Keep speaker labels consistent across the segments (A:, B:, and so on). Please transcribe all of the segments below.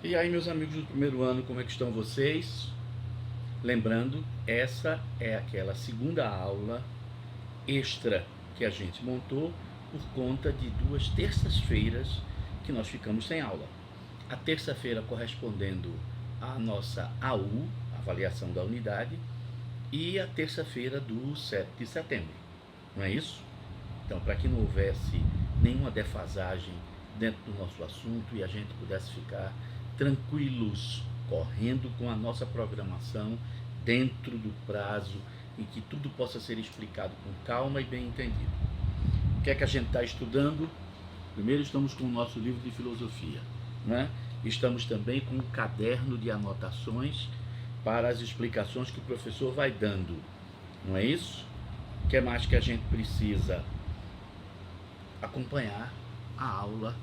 A: E aí, meus amigos do primeiro ano, como é que estão vocês? Lembrando, essa é aquela segunda aula extra que a gente montou por conta de 2 terças-feiras que nós ficamos sem aula. A terça-feira correspondendo à nossa AU, avaliação da unidade, e a terça-feira do 7 de setembro, não é isso? Então, para que não houvesse nenhuma defasagem dentro do nosso assunto e a gente pudesse ficar tranquilos, correndo com a nossa programação dentro do prazo e que tudo possa ser explicado com calma e bem entendido. O que é que a gente está estudando? Primeiro estamos com o nosso livro de filosofia, né? Estamos também com um caderno de anotações para as explicações que o professor vai dando, não é isso? O que é mais que a gente precisa? Acompanhar a aula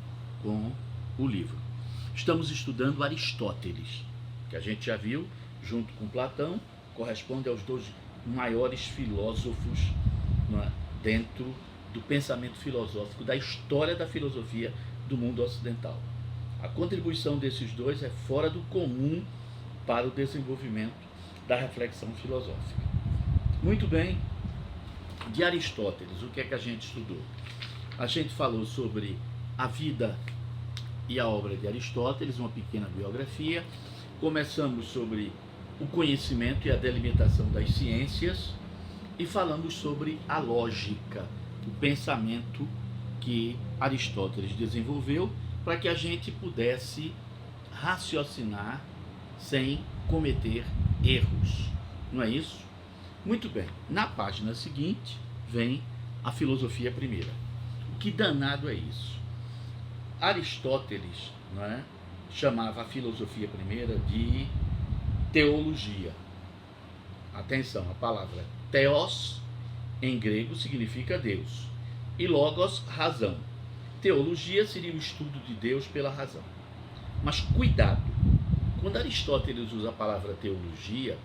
A: com o livro. Estamos estudando Aristóteles, que a gente já viu, junto com Platão, corresponde aos 2 maiores filósofos, é, dentro do pensamento filosófico, da história da filosofia do mundo ocidental. A contribuição desses dois é fora do comum para o desenvolvimento da reflexão filosófica. Muito bem, de Aristóteles, o que é que a gente estudou? A gente falou sobre a vida e a obra de Aristóteles, uma pequena biografia. Começamos sobre o conhecimento e a delimitação das ciências e falamos sobre a lógica, o pensamento que Aristóteles desenvolveu para que a gente pudesse raciocinar sem cometer erros. Não é isso? Muito bem. Na página seguinte vem a filosofia primeira. Que danado é isso? Aristóteles, não é, chamava a filosofia primeira de teologia. Atenção, a palavra theos em grego significa Deus e logos, razão. Teologia seria o estudo de Deus pela razão. Mas cuidado, quando Aristóteles usa a palavra teologia,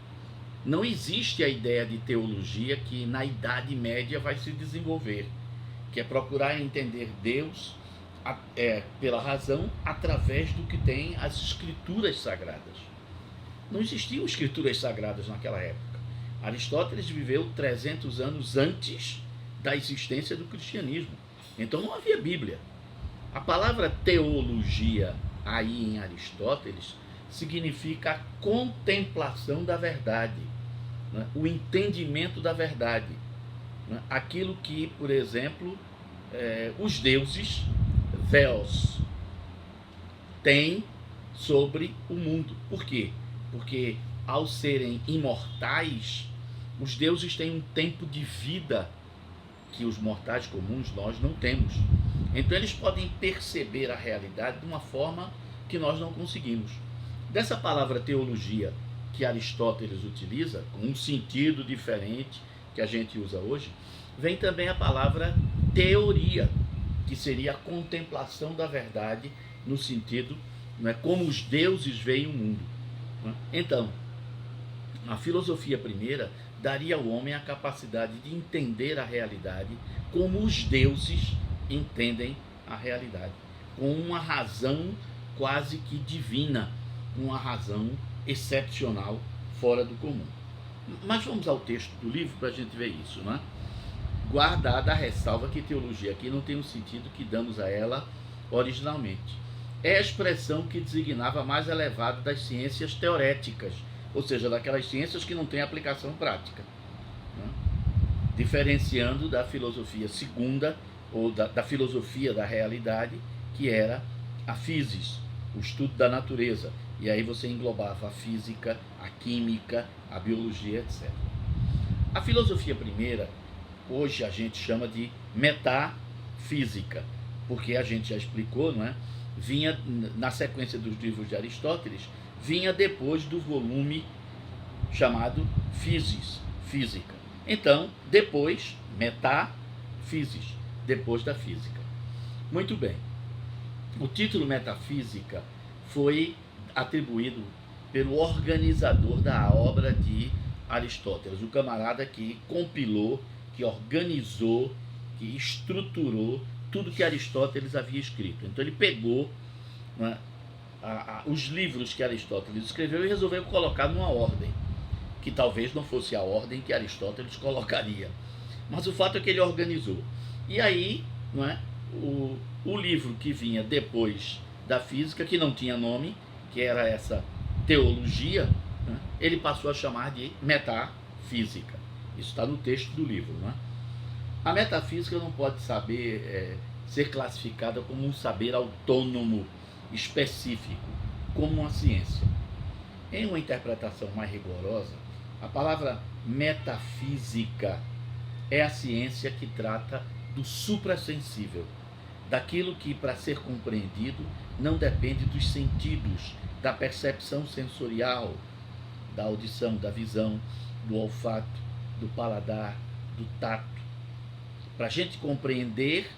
A: não existe a ideia de teologia que na Idade Média vai se desenvolver, que é procurar entender Deus pela razão através do que tem as escrituras sagradas. Não existiam escrituras sagradas naquela época. Aristóteles viveu 300 anos antes da existência do cristianismo. Então não havia Bíblia. A palavra teologia aí em Aristóteles significa a contemplação da verdade, né? O entendimento da verdade. Né? Aquilo que, por exemplo, os deuses, Theos, têm sobre o mundo. Por quê? Porque ao serem imortais, os deuses têm um tempo de vida que os mortais comuns nós não temos. Então eles podem perceber a realidade de uma forma que nós não conseguimos. Dessa palavra teologia que Aristóteles utiliza, com um sentido diferente que a gente usa hoje, vem também a palavra teoria, que seria a contemplação da verdade no sentido, não é, como os deuses veem o mundo. Então, a filosofia primeira daria ao homem a capacidade de entender a realidade como os deuses entendem a realidade, com uma razão quase que divina, uma razão excepcional, fora do comum. Mas vamos ao texto do livro para a gente ver isso, né? Guardada a ressalva que teologia aqui não tem o sentido que damos a ela originalmente. É a expressão que designava a mais elevada das ciências teoréticas, ou seja, daquelas ciências que não têm aplicação prática, né? Diferenciando da filosofia segunda, ou da filosofia da realidade, que era a physis, o estudo da natureza. E aí você englobava a física, a química, a biologia, etc. A filosofia primeira, hoje a gente chama de metafísica, porque a gente já explicou, não é? Vinha na sequência dos livros de Aristóteles, vinha depois do volume chamado Physis, física. Então, depois, metafísis, depois da física. Muito bem. O título metafísica foi atribuído pelo organizador da obra de Aristóteles, o camarada que compilou, que organizou, que estruturou tudo que Aristóteles havia escrito. Então ele pegou, né, os livros que Aristóteles escreveu e resolveu colocar numa ordem, que talvez não fosse a ordem que Aristóteles colocaria. Mas o fato é que ele organizou. E aí, não é, o livro que vinha depois da física, que não tinha nome, que era essa teologia, né, ele passou a chamar de metafísica. Isso está no texto do livro. Né? A metafísica não pode ser classificada como um saber autônomo, específico, como uma ciência. Em uma interpretação mais rigorosa, a palavra metafísica é a ciência que trata do suprassensível, daquilo que, para ser compreendido, não depende dos sentidos, da percepção sensorial, da audição, da visão, do olfato, do paladar, do tato. Para a gente compreender,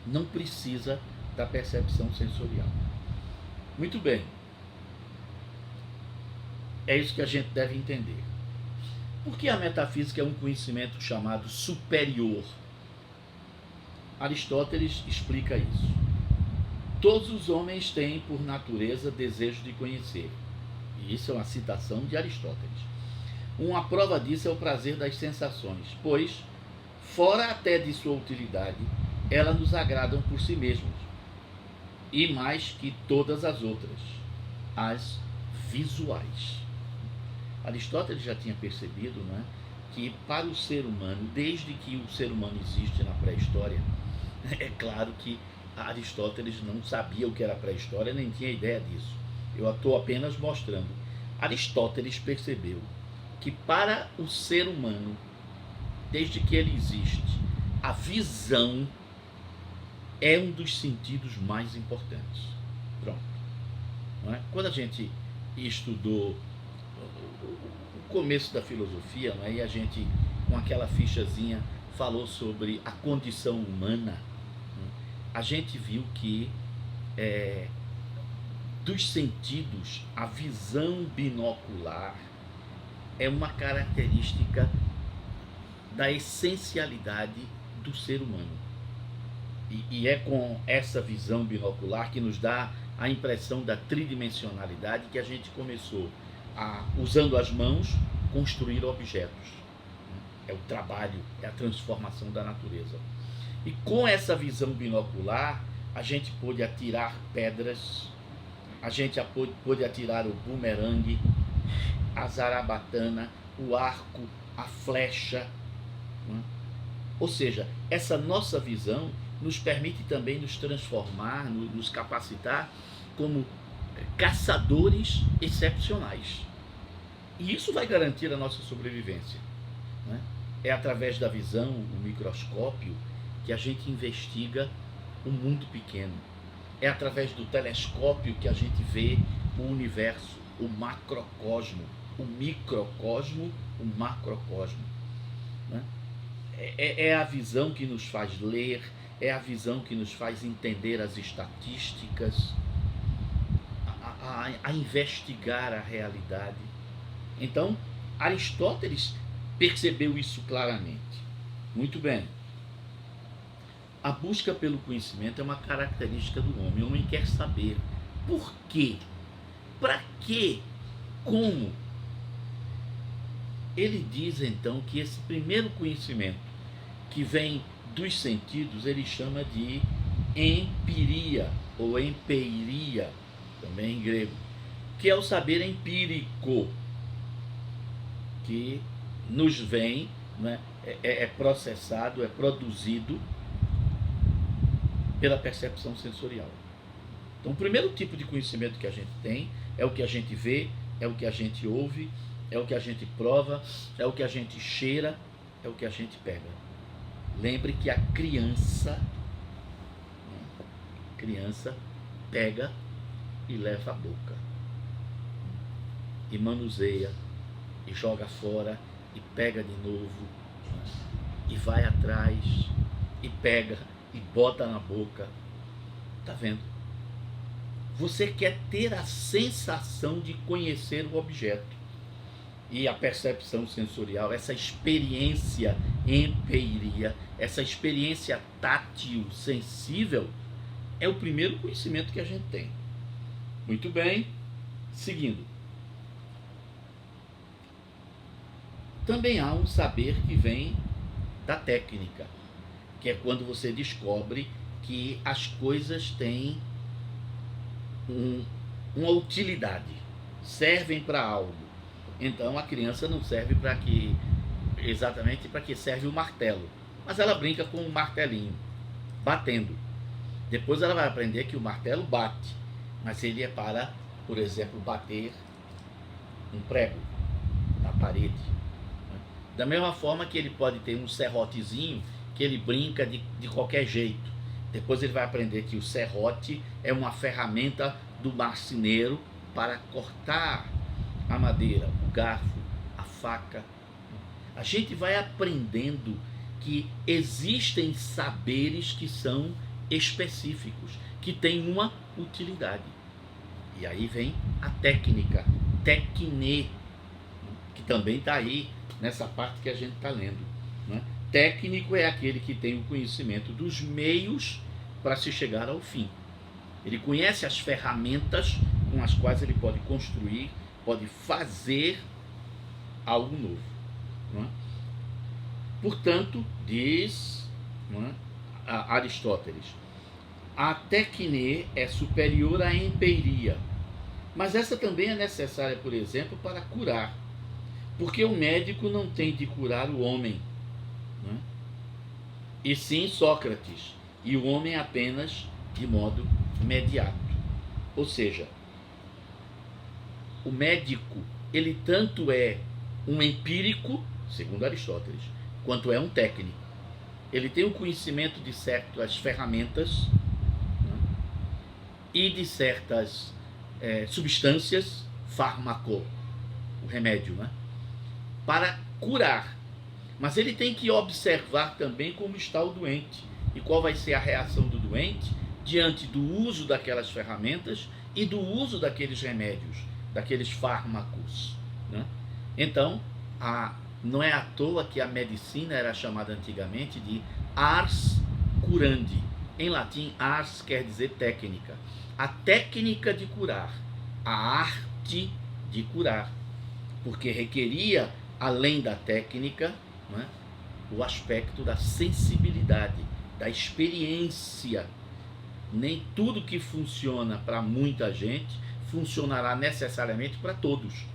A: não precisa da percepção sensorial. Muito bem. É isso que a gente deve entender. Por que a metafísica é um conhecimento chamado superior? Aristóteles explica isso. Todos os homens têm, por natureza, desejo de conhecer. E isso é uma citação de Aristóteles. Uma prova disso é o prazer das sensações, pois, fora até de sua utilidade, elas nos agradam por si mesmas, e mais que todas as outras, as visuais. Aristóteles já tinha percebido, né, que para o ser humano, desde que o ser humano existe na pré-história, é claro que Aristóteles não sabia o que era pré-história, nem tinha ideia disso. Eu estou apenas mostrando. Aristóteles percebeu que para o ser humano, desde que ele existe, a visão é um dos sentidos mais importantes. Pronto. Não é? Quando a gente estudou o começo da filosofia, não é? E a gente, com aquela fichazinha, falou sobre a condição humana, a gente viu que dos sentidos, a visão binocular é uma característica da essencialidade do ser humano. E é com essa visão binocular que nos dá a impressão da tridimensionalidade que a gente começou a, usando as mãos, construir objetos. É o trabalho, é a transformação da natureza. E com essa visão binocular, a gente pôde atirar pedras, a gente pôde atirar o bumerangue, a zarabatana, o arco, a flecha. Ou seja, essa nossa visão nos permite também nos transformar, nos capacitar como caçadores excepcionais. E isso vai garantir a nossa sobrevivência. É através da visão, o microscópio, que a gente investiga o mundo pequeno. É através do telescópio que a gente vê o universo, o macrocosmo, o microcosmo, o macrocosmo. É a visão que nos faz ler, é a visão que nos faz entender as estatísticas, a investigar a realidade. Então, Aristóteles percebeu isso claramente. Muito bem. A busca pelo conhecimento é uma característica do homem. O homem quer saber por quê, para quê, como. Ele diz então que esse primeiro conhecimento que vem dos sentidos, ele chama de empiria ou empeiria, também em grego, que é o saber empírico, que nos vem, né, é processado, é produzido pela percepção sensorial. Então, o primeiro tipo de conhecimento que a gente tem é o que a gente vê, é o que a gente ouve, é o que a gente prova, é o que a gente cheira, é o que a gente pega. Lembre que a criança pega e leva à boca, e manuseia, e joga fora, e pega de novo, e vai atrás, e pega, e bota na boca. Tá vendo? Você quer ter a sensação de conhecer o objeto. E a percepção sensorial, essa experiência empeiria, essa experiência tátil, sensível, é o primeiro conhecimento que a gente tem. Muito bem, seguindo. Também há um saber que vem da técnica, que é quando você descobre que as coisas têm uma utilidade, servem para algo. Então a criança não serve para que exatamente para que serve o martelo, mas ela brinca com o martelinho, batendo. Depois ela vai aprender que o martelo bate, mas ele é para, por exemplo, bater um prego na parede. Da mesma forma que ele pode ter um serrotezinho que ele brinca de qualquer jeito. Depois ele vai aprender que o serrote é uma ferramenta do marceneiro para cortar a madeira, o garfo, a faca. A gente vai aprendendo que existem saberes que são específicos, que têm uma utilidade. E aí vem a técnica, tecne, que também está aí nessa parte que a gente está lendo. Né? Técnico é aquele que tem o conhecimento dos meios para se chegar ao fim. Ele conhece as ferramentas com as quais ele pode construir, pode fazer algo novo. Não é? Portanto, diz, não é, Aristóteles, a tecne é superior à empiria, mas essa também é necessária, por exemplo, para curar, porque o médico não tem de curar o homem, não é? E sim Sócrates, e o homem apenas de modo imediato. Ou seja, o médico, ele tanto é um empírico, segundo Aristóteles, quanto é um técnico. Ele tem o conhecimento de certas ferramentas, né, e de certas substâncias, fármaco, o remédio, né, para curar. Mas ele tem que observar também como está o doente e qual vai ser a reação do doente diante do uso daquelas ferramentas e do uso daqueles remédios, daqueles fármacos. Né? Então, não é à toa que a medicina era chamada antigamente de ars curandi. Em latim, ars quer dizer técnica. A técnica de curar, a arte de curar, porque requeria, além da técnica, né, o aspecto da sensibilidade, da experiência. Nem tudo que funciona para muita gente funcionará necessariamente para todos.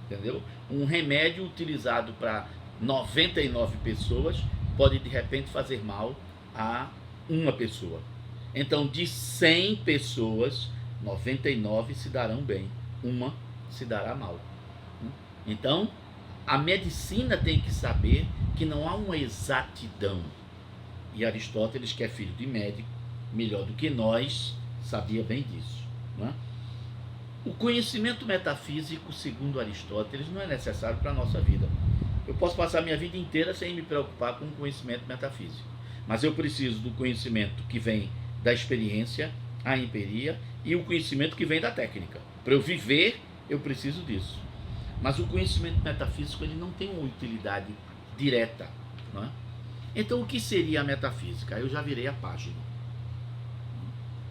A: Entendeu? Um remédio utilizado para 99 pessoas pode de repente fazer mal a uma pessoa. Então, de 100 pessoas, 99 se darão bem, uma se dará mal. Então, a medicina tem que saber que não há uma exatidão. E Aristóteles, que é filho de médico, melhor do que nós, sabia bem disso. Não é? O conhecimento metafísico, segundo Aristóteles, não é necessário para a nossa vida. Eu posso passar minha vida inteira sem me preocupar com o conhecimento metafísico. Mas eu preciso do conhecimento que vem da experiência, a empiria, e o conhecimento que vem da técnica. Para eu viver, eu preciso disso. Mas o conhecimento metafísico ele não tem uma utilidade direta. Não é? Então, o que seria a metafísica? Eu já virei a página.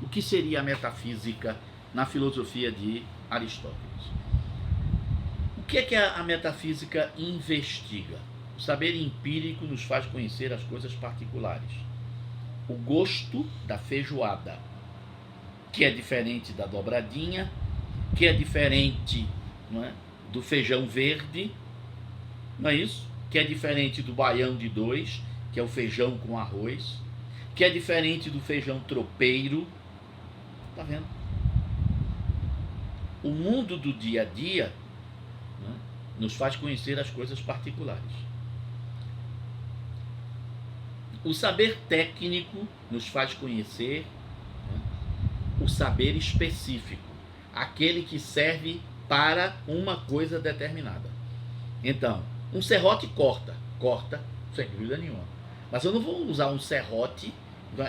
A: O que seria a metafísica na filosofia de Aristóteles? O que é que a metafísica investiga? O saber empírico nos faz conhecer as coisas particulares. O gosto da feijoada, que é diferente da dobradinha, que é diferente, não é, do feijão verde, não é isso? Que é diferente do baião de dois, que é o feijão com arroz, que é diferente do feijão tropeiro. Tá vendo? O mundo do dia a dia, né, nos faz conhecer as coisas particulares. O saber técnico nos faz conhecer, né, o saber específico, aquele que serve para uma coisa determinada. Então, um serrote corta, sem dúvida nenhuma. Mas eu não vou usar um serrote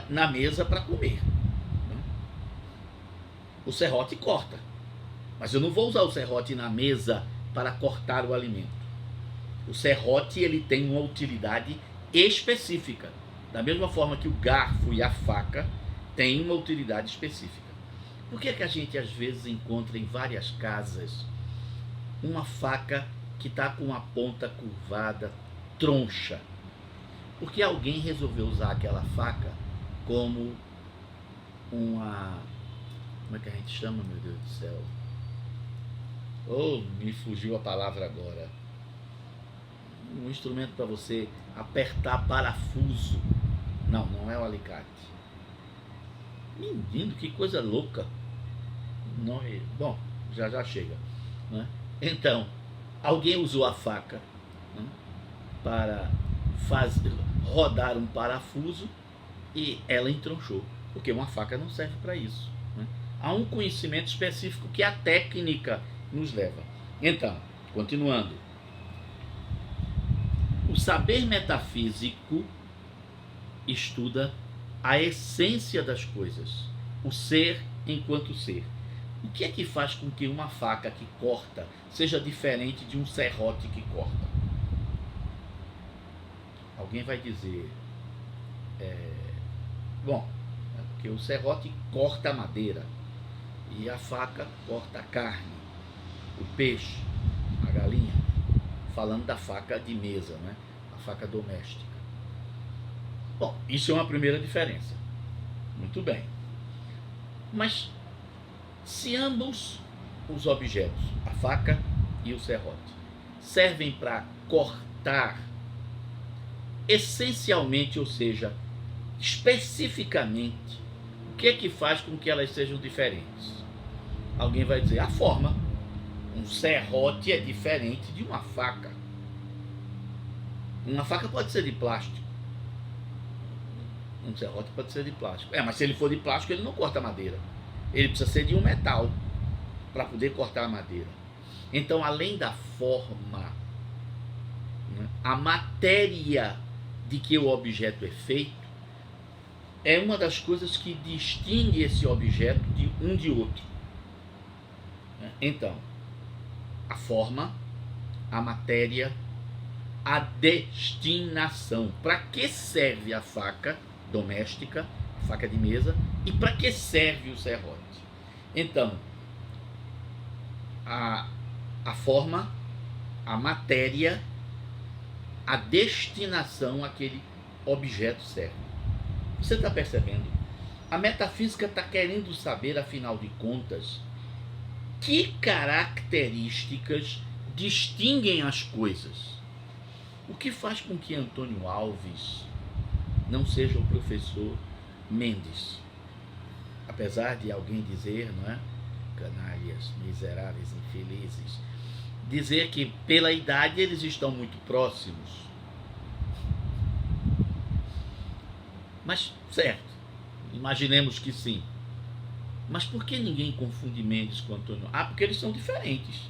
A: na mesa para comer. Né? O serrote corta, mas eu não vou usar o serrote na mesa para cortar o alimento. O serrote ele tem uma utilidade específica, da mesma forma que o garfo e a faca têm uma utilidade específica. Por que é que a gente às vezes encontra em várias casas uma faca que está com a ponta curvada, troncha? Porque alguém resolveu usar aquela faca como uma... Como é que a gente chama, meu Deus do céu? Oh, me fugiu a palavra agora. Um instrumento para você apertar parafuso. Não, não é o alicate. Menino, que coisa louca. Não, bom, já chega. Né? Então, alguém usou a faca, né, para rodar um parafuso e ela entronchou. Porque uma faca não serve para isso. Né? Há um conhecimento específico que a técnica nos leva. Então, continuando. O saber metafísico estuda a essência das coisas, o ser enquanto ser. O que é que faz com que uma faca que corta seja diferente de um serrote que corta? Alguém vai dizer, bom, porque o serrote corta a madeira e a faca corta a carne, o peixe, a galinha. Falando da faca de mesa, né? A faca doméstica. Bom, isso é uma primeira diferença. Muito bem. Mas se ambos os objetos, a faca e o serrote, servem para cortar essencialmente, ou seja, especificamente, o que é que faz com que elas sejam diferentes? Alguém vai dizer, a forma. Um serrote é diferente de uma faca. Uma faca pode ser de plástico. Um serrote pode ser de plástico. Mas se ele for de plástico, ele não corta madeira. Ele precisa ser de um metal para poder cortar a madeira. Então, além da forma, né, a matéria de que o objeto é feito é uma das coisas que distingue esse objeto de um de outro. Então, a forma, a matéria, a destinação. Para que serve a faca doméstica, a faca de mesa, e para que serve o serrote? Então, a forma, a matéria, a destinação àquele objeto serve. Você está percebendo? A metafísica está querendo saber, afinal de contas, que características distinguem as coisas. O que faz com que Antônio Alves não seja o professor Mendes? Apesar de alguém dizer, não é? Canalhas, miseráveis, infelizes, dizer que pela idade eles estão muito próximos. Mas, certo, imaginemos que sim. Mas por que ninguém confunde Mendes com Antônio? Porque eles são diferentes.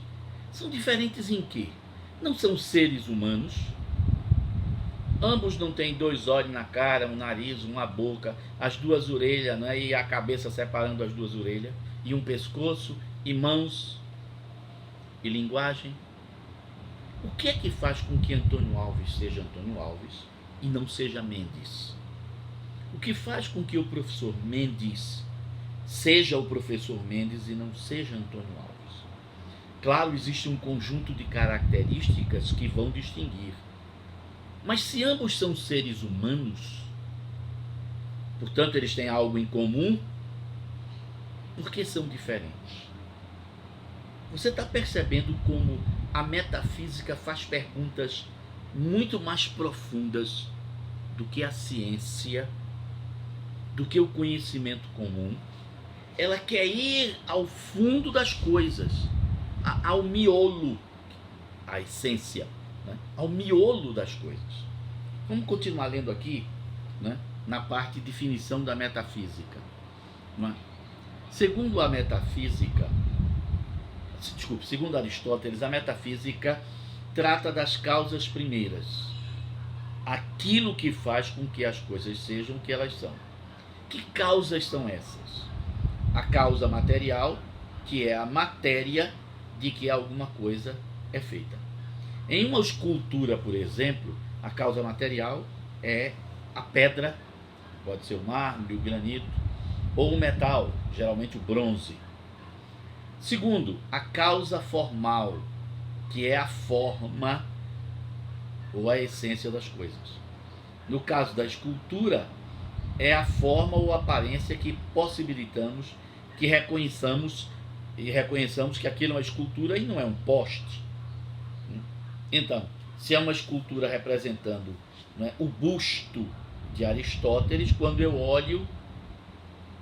A: São diferentes em quê? Não são seres humanos. Ambos não têm 2 olhos na cara, um nariz, uma boca, as 2 orelhas, né? E a cabeça separando as 2 orelhas, e um pescoço, e mãos, e linguagem. O que é que faz com que Antônio Alves seja Antônio Alves e não seja Mendes? O que faz com que o professor Mendes seja o professor Mendes e não seja Antônio Alves? Claro, existe um conjunto de características que vão distinguir. Mas se ambos são seres humanos, portanto eles têm algo em comum, por que são diferentes? Você está percebendo como a metafísica faz perguntas muito mais profundas do que a ciência, do que o conhecimento comum? Ela quer ir ao fundo das coisas, ao miolo, à essência, né? Ao miolo das coisas. Vamos continuar lendo aqui, né? Na parte de definição da metafísica. Né? Segundo Aristóteles, a metafísica trata das causas primeiras, aquilo que faz com que as coisas sejam o que elas são. Que causas são essas? A causa material, que é a matéria de que alguma coisa é feita. Em uma escultura, por exemplo, a causa material é a pedra, pode ser o mármore, o granito, ou o metal, geralmente o bronze. Segundo, a causa formal, que é a forma ou a essência das coisas. No caso da escultura, é a forma ou aparência que possibilitamos que reconheçamos que aquilo é uma escultura e não é um poste. Então, se é uma escultura representando, né, o busto de Aristóteles, quando eu olho,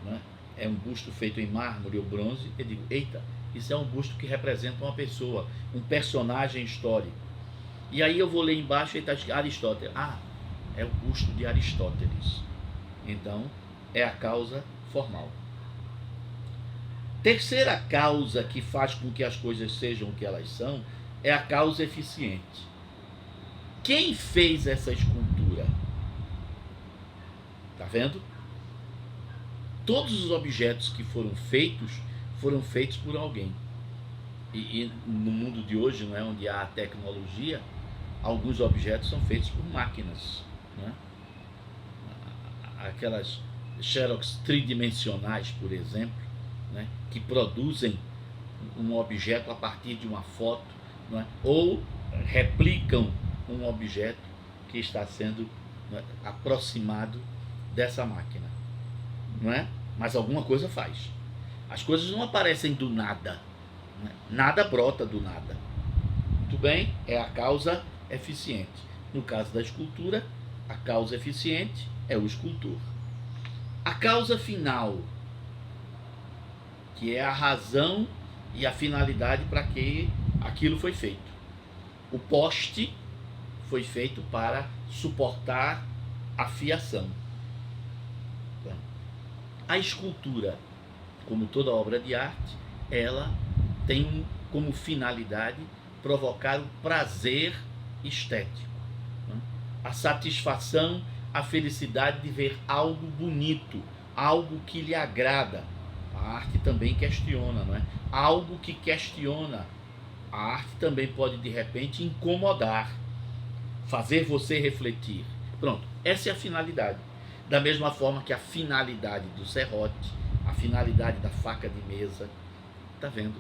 A: né, é um busto feito em mármore ou bronze, eu digo, eita, isso é um busto que representa uma pessoa, um personagem histórico. E aí eu vou ler embaixo e está escrito Aristóteles. Ah, é o busto de Aristóteles. Então, é a causa formal. Terceira causa que faz com que as coisas sejam o que elas são é a causa eficiente. Quem fez essa escultura? Está vendo? Todos os objetos que foram feitos por alguém. E no mundo de hoje, não é, onde há a tecnologia, alguns objetos são feitos por máquinas, né? Aquelas xerox tridimensionais, por exemplo, né, que produzem um objeto a partir de uma foto, não é? Ou replicam um objeto que está sendo, não é, aproximado dessa máquina, não é? Mas alguma coisa faz. As coisas não aparecem do nada, não é? Nada brota do nada. Muito bem, é a causa eficiente. No caso da escultura, a causa eficiente é o escultor. A causa final, que é a razão e a finalidade para que aquilo foi feito. O poste foi feito para suportar a fiação. A escultura, como toda obra de arte, ela tem como finalidade provocar o prazer estético, né? A satisfação, a felicidade de ver algo bonito, algo que lhe agrada. A arte também questiona, não é? Algo que questiona. A arte também pode, de repente, incomodar, fazer você refletir. Pronto, essa é a finalidade. Da mesma forma que a finalidade do serrote, a finalidade da faca de mesa. Tá vendo?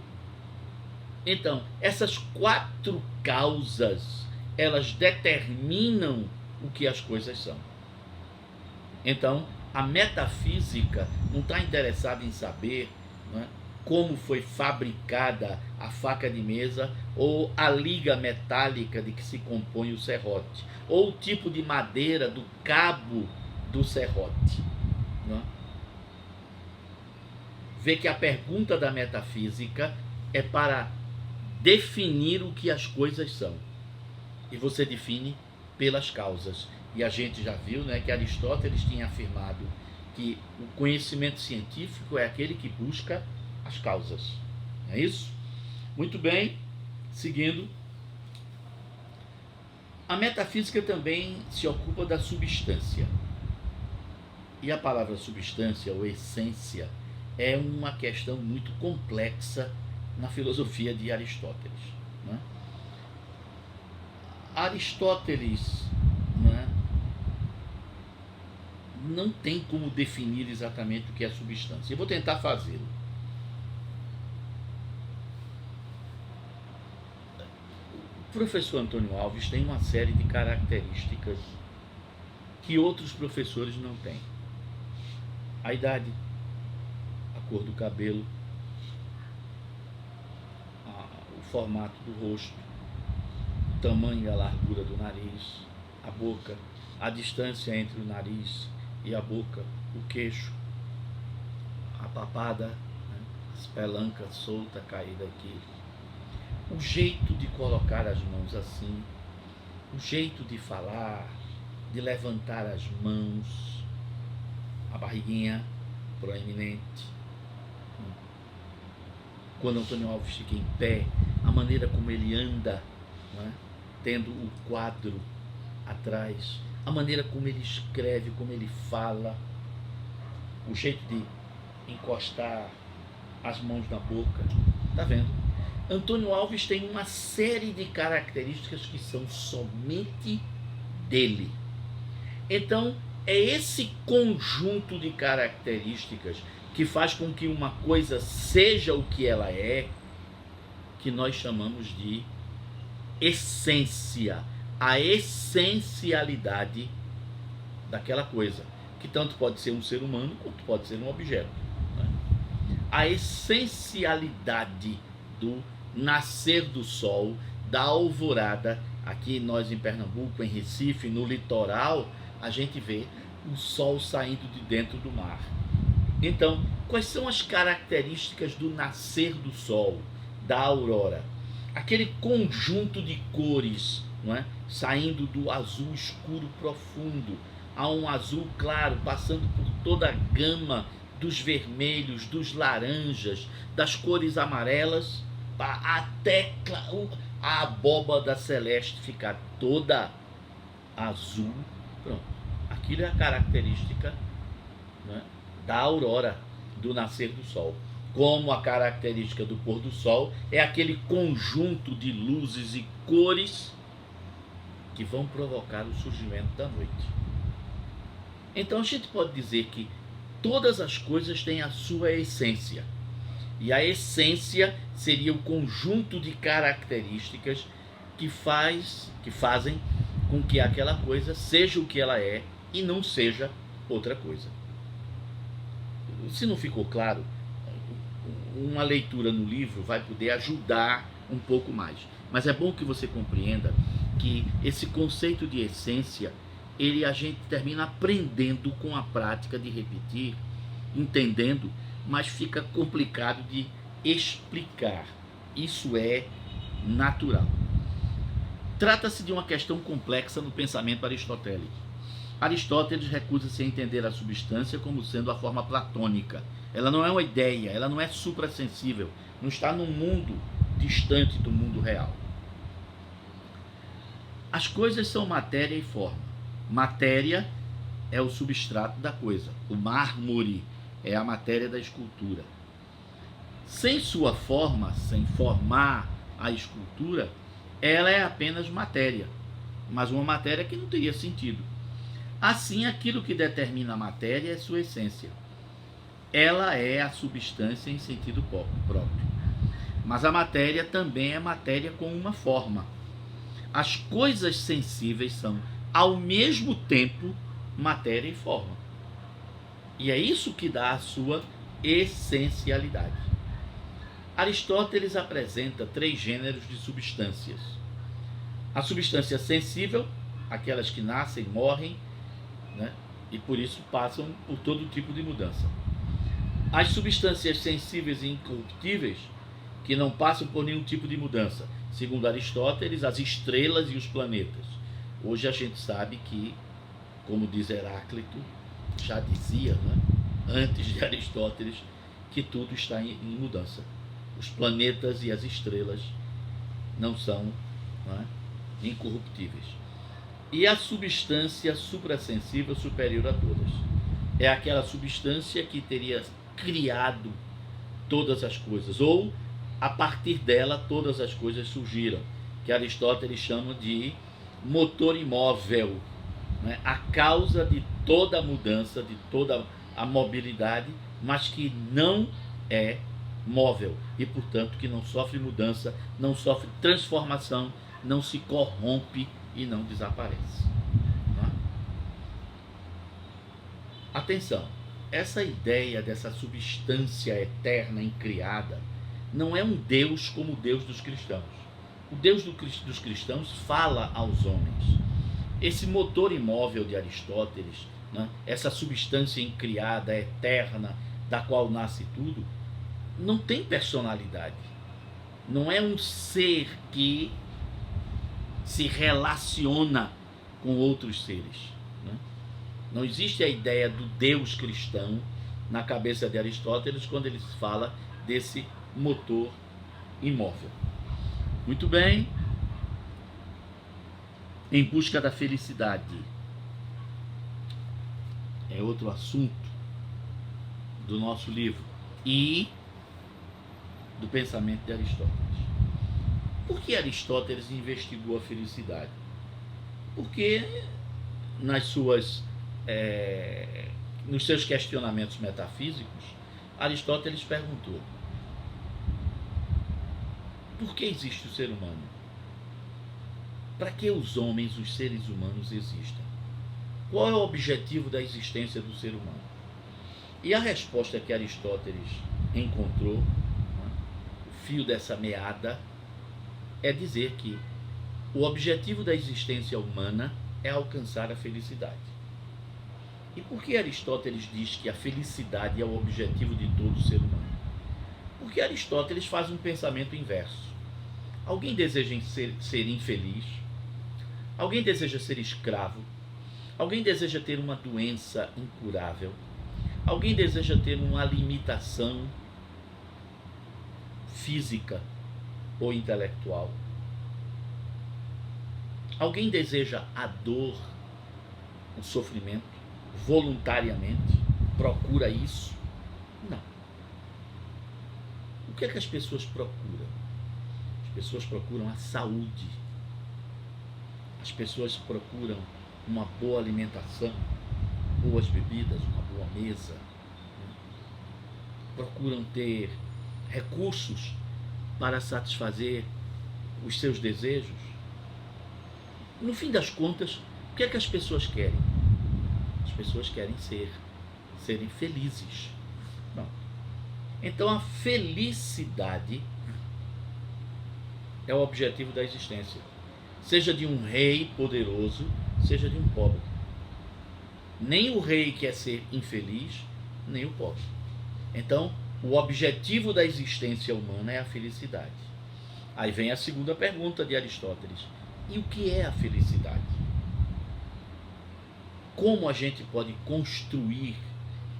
A: Então, essas 4 causas, elas determinam o que as coisas são. Então, a metafísica não está interessada em saber, né, como foi fabricada a faca de mesa ou a liga metálica de que se compõe o serrote, ou o tipo de madeira do cabo do serrote, né? Vê que a pergunta da metafísica é para definir o que as coisas são. E você define pelas causas. E a gente já viu, né, que Aristóteles tinha afirmado que o conhecimento científico é aquele que busca as causas. Não é isso? Muito bem, seguindo. A metafísica também se ocupa da substância. E a palavra substância ou essência é uma questão muito complexa na filosofia de Aristóteles, né? Aristóteles, né, não tem como definir exatamente o que é substância. Eu vou tentar fazê-lo. O professor Antônio Alves tem uma série de características que outros professores não têm. A idade, a cor do cabelo, o formato do rosto, o tamanho e a largura do nariz, a boca, a distância entre o nariz e a boca, o queixo, a papada, né, as pelancas solta caída aqui, o jeito de colocar as mãos assim, o jeito de falar, de levantar as mãos, a barriguinha proeminente. Quando Antônio Alves fica em pé, a maneira como ele anda, né, tendo o quadro atrás, a maneira como ele escreve, como ele fala, o jeito de encostar as mãos na boca. Tá vendo? Antônio Alves tem uma série de características que são somente dele. Então, é esse conjunto de características que faz com que uma coisa seja o que ela é, que nós chamamos de essência, a essencialidade daquela coisa, que tanto pode ser um ser humano quanto pode ser um objeto, né? A essencialidade do nascer do sol, da alvorada. Aqui nós em Pernambuco, em Recife, no litoral, a gente vê o sol saindo de dentro do mar. Então, quais são as características do nascer do sol, da aurora? Aquele conjunto de cores, não é? Saindo do azul escuro profundo a um azul claro, passando por toda a gama dos vermelhos, dos laranjas, das cores amarelas, até a abóbada celeste ficar toda azul. Pronto. Aquilo é a característica, né, da aurora, do nascer do sol. Como a característica do pôr do sol é aquele conjunto de luzes e cores que vão provocar o surgimento da noite. Então a gente pode dizer que todas as coisas têm a sua essência. E a essência seria o conjunto de características que fazem com que aquela coisa seja o que ela é e não seja outra coisa. Se não ficou claro, uma leitura no livro vai poder ajudar um pouco mais. Mas é bom que você compreenda que esse conceito de essência, a gente termina aprendendo com a prática de repetir, entendendo, mas fica complicado de explicar. Isso é natural. Trata-se de uma questão complexa no pensamento aristotélico. Aristóteles recusa-se a entender a substância como sendo a forma platônica. Ela não é uma ideia, ela não é suprassensível, não está num mundo distante do mundo real. As coisas são matéria e forma. Matéria é o substrato da coisa. O mármore é a matéria da escultura. Sem sua forma, sem formar a escultura, ela é apenas matéria, mas uma matéria que não teria sentido. Assim, aquilo que determina a matéria é sua essência. Ela é a substância em sentido próprio. Mas a matéria também é matéria com uma forma. As coisas sensíveis são, ao mesmo tempo, matéria e forma. E é isso que dá a sua essencialidade. Aristóteles apresenta 3 gêneros de substâncias. A substância sensível, aquelas que nascem, morrem, né, e por isso passam por todo tipo de mudança. As substâncias sensíveis e incorruptíveis, que não passam por nenhum tipo de mudança. Segundo Aristóteles, as estrelas e os planetas. Hoje a gente sabe que, como diz Heráclito, já dizia, né, antes de Aristóteles, que tudo está em mudança. Os planetas e as estrelas não são, né, incorruptíveis. E a substância suprassensível superior a todas é aquela substância que teria criado todas as coisas, ou a partir dela todas as coisas surgiram, que Aristóteles chama de motor imóvel, né? A causa de toda a mudança, de toda a mobilidade, mas que não é móvel e, portanto, que não sofre mudança, não sofre transformação, não se corrompe e não desaparece. Não é? Atenção, essa ideia dessa substância eterna incriada não é um Deus como o Deus dos cristãos. O Deus dos cristãos fala aos homens. Esse motor imóvel de Aristóteles, né, essa substância incriada, eterna, da qual nasce tudo, não tem personalidade. Não é um ser que se relaciona com outros seres. Né? Não existe a ideia do Deus cristão na cabeça de Aristóteles quando ele fala desse motor imóvel. Muito bem. Em busca da felicidade. É outro assunto do nosso livro e do pensamento de Aristóteles. Por que Aristóteles investigou a felicidade? Porque nos seus questionamentos metafísicos, Aristóteles perguntou: por que existe o ser humano? Para que os homens, os seres humanos, existem? Qual é o objetivo da existência do ser humano? E a resposta que Aristóteles encontrou, o fio dessa meada, é dizer que o objetivo da existência humana é alcançar a felicidade. E por que Aristóteles diz que a felicidade é o objetivo de todo ser humano? Porque Aristóteles faz um pensamento inverso. Alguém deseja ser infeliz? Alguém deseja ser escravo? Alguém deseja ter uma doença incurável? Alguém deseja ter uma limitação física ou intelectual? Alguém deseja a dor, o sofrimento, voluntariamente? Procura isso? Não. O que é que as pessoas procuram? As pessoas procuram a saúde. As pessoas procuram uma boa alimentação, boas bebidas, uma boa mesa. Procuram ter recursos para satisfazer os seus desejos. No fim das contas, o que é que as pessoas querem? As pessoas querem serem felizes. Não. Então a felicidade é o objetivo da existência. Seja de um rei poderoso, seja de um pobre. Nem o rei quer ser infeliz, nem o pobre. Então, o objetivo da existência humana é a felicidade. Aí vem a segunda pergunta de Aristóteles: e o que é a felicidade? Como a gente pode construir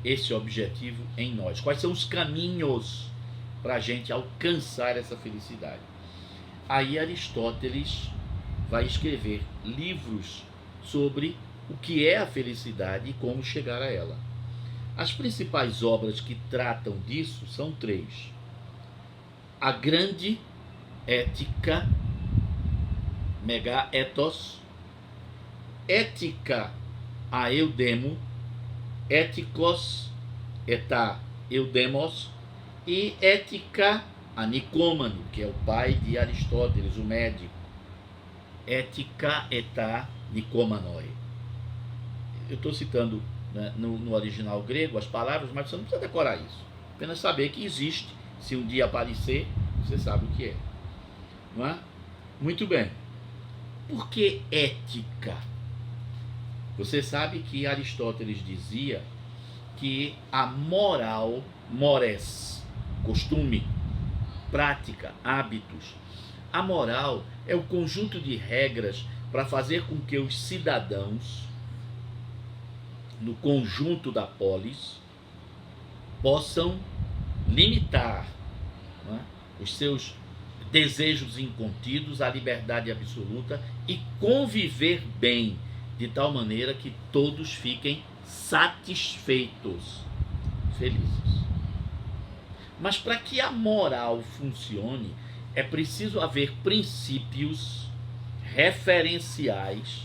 A: esse objetivo em nós? Quais são os caminhos para a gente alcançar essa felicidade? Aí Aristóteles vai escrever livros sobre o que é a felicidade e como chegar a ela. As principais obras que tratam disso são 3. A Grande Ética, Megaethos, Ética a Eudemo, Éticos eta Eudemos e Ética a Nicômano, que é o pai de Aristóteles, o médico. Ética eta Nicomanoi. Eu estou citando, né, no original grego as palavras, mas você não precisa decorar isso. Apenas saber que existe. Se um dia aparecer, você sabe o que é. Não é? Muito bem. Por que ética? Você sabe que Aristóteles dizia que a moral, mores, costume, prática, hábitos, a moral é o conjunto de regras para fazer com que os cidadãos, no conjunto da polis, possam limitar, não é, os seus desejos incontidos à liberdade absoluta e conviver bem, de tal maneira que todos fiquem satisfeitos, felizes. Mas para que a moral funcione, é preciso haver princípios referenciais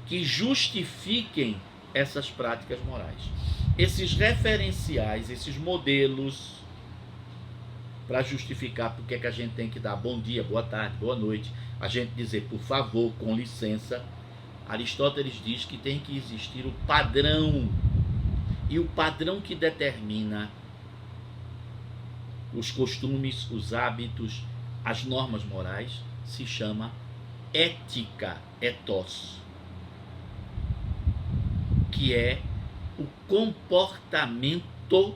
A: que justifiquem essas práticas morais. Esses referenciais, esses modelos para justificar porque é que a gente tem que dar bom dia, boa tarde, boa noite, a gente dizer por favor, com licença, Aristóteles diz que tem que existir o padrão, e o padrão que determina os costumes, os hábitos, as normas morais se chama ética, ethos, que é o comportamento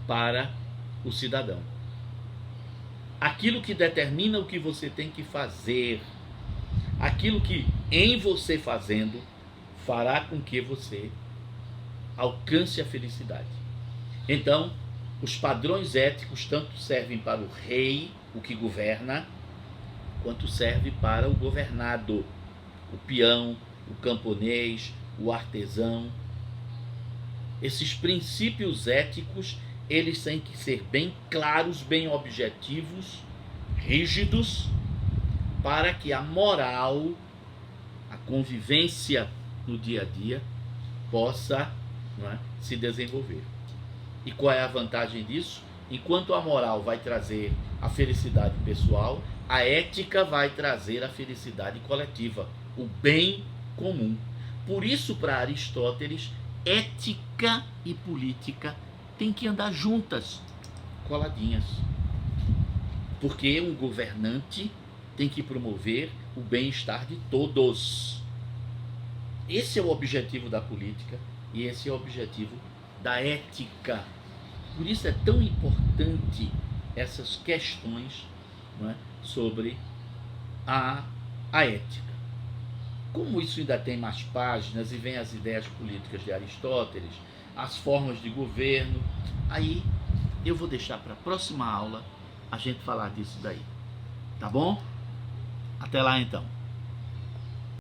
A: para o cidadão. Aquilo que determina o que você tem que fazer, aquilo que em você fazendo fará com que você alcance a felicidade. Então, os padrões éticos tanto servem para o rei, o que governa, quanto serve para o governado, o peão, o camponês, o artesão. Esses princípios éticos, eles têm que ser bem claros, bem objetivos, rígidos, para que a moral, a convivência no dia a dia, possa não é, se desenvolver. E qual é a vantagem disso? Enquanto a moral vai trazer a felicidade pessoal, a ética vai trazer a felicidade coletiva, o bem comum. Por isso, para Aristóteles, ética e política têm que andar juntas, coladinhas. Porque um governante tem que promover o bem-estar de todos. Esse é o objetivo da política e esse é o objetivo da ética. Por isso é tão importante essas questões, não é, sobre a ética. Como isso ainda tem mais páginas e vem as ideias políticas de Aristóteles, as formas de governo, aí eu vou deixar para a próxima aula a gente falar disso daí. Tá bom? Até lá então.